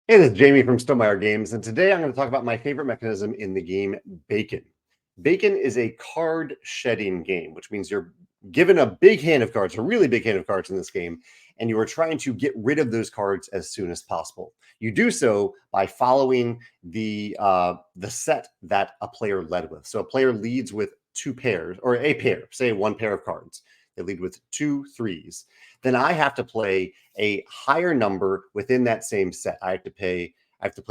Hey, this is Jamey from Stonemeyer Games, and today I'm going to talk about my favorite mechanism in the game, Bacon. Bacon is a card shedding game, which means you're given a big hand of cards, a really big hand of cards in this game, and you are trying to get rid of those cards as soon as possible. You do so by following the set that a player led with. So a player leads with two pairs, or a pair, say one pair of cards. They lead with 2 3s. Then I have to play a higher number within that same set. I have to play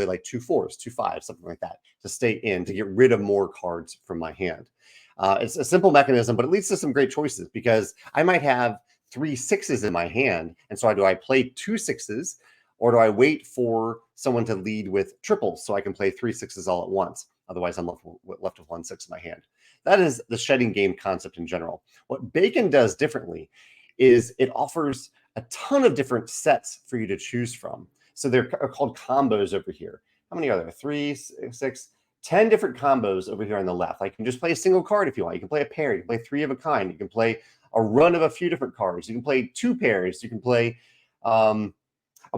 like 2 4s, 2 5s, something like that to stay in, to get rid of more cards from my hand. It's a simple mechanism, but it leads to some great choices because I might have 3 6s in my hand. And so do I play 2 6s, or do I wait for someone to lead with triples so I can play 3 6s all at once? Otherwise, I'm left with 1 6 in my hand. That is the shedding game concept in general. What Bacon does differently is it offers a ton of different sets for you to choose from. So they're called combos over here. How many are there? 3, 6, 10 different combos over here on the left. I can just play a single card if you want. You can play a pair. You can play 3 of a kind. You can play a run of a few different cards. You can play 2 pairs. You can play, but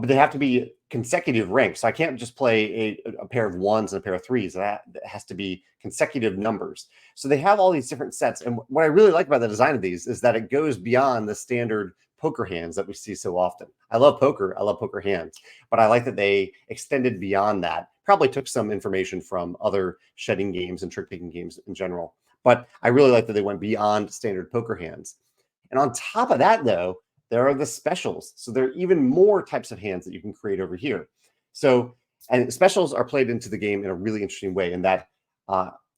they have to be consecutive ranks. So I can't just play a pair of 1s and a pair of 3s. That has to be consecutive numbers. So they have all these different sets. And what I really like about the design of these is that it goes beyond the standard poker hands that we see so often. I love poker. I love poker hands. But I like that they extended beyond that. Probably took some information from other shedding games and trick-taking games in general. But I really like that they went beyond standard poker hands. And on top of that, though, there are the specials. So there are even more types of hands that you can create over here. So, and specials are played into the game in a really interesting way in that,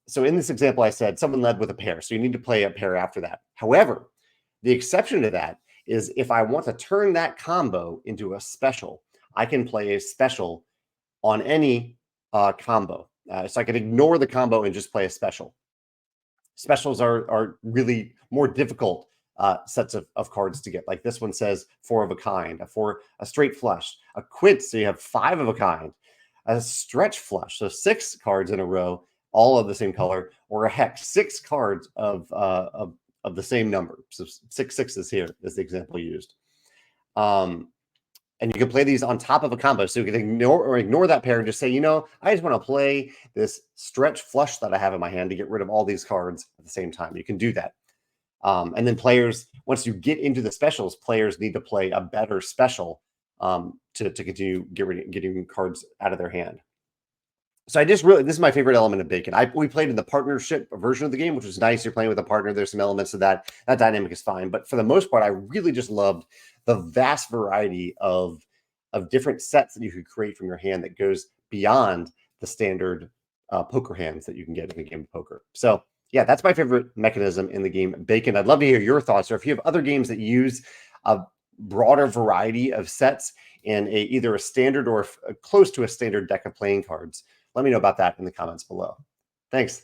so in this example, I said someone led with a pair. So you need to play a pair after that. However, the exception to that is if I want to turn that combo into a special, I can play a special on any combo. So I can ignore the combo and just play a special. Specials are really more difficult sets of cards to get. Like this one says 4 of a kind, a straight flush, a quint, so you have 5 of a kind, a stretch flush, so 6 cards in a row, all of the same color, or a hex, 6 cards of the same number. So 6 6s here is the example used. And you can play these on top of a combo. So you can ignore that pair and just say, you know, I just want to play this stretch flush that I have in my hand to get rid of all these cards at the same time. You can do that. And then players, once you get into the specials, players need to play a better special to continue getting cards out of their hand. So this is my favorite element of Bacon. We played in the partnership version of the game, which was nice. You're playing with a partner. There's some elements of that dynamic is fine. But for the most part, I really just loved the vast variety of different sets that you could create from your hand that goes beyond the standard poker hands that you can get in the game of poker. So yeah, that's my favorite mechanism in the game Bacon. I'd love to hear your thoughts, or if you have other games that use a broader variety of sets in either a standard or close to a standard deck of playing cards. Let me know about that in the comments below. Thanks.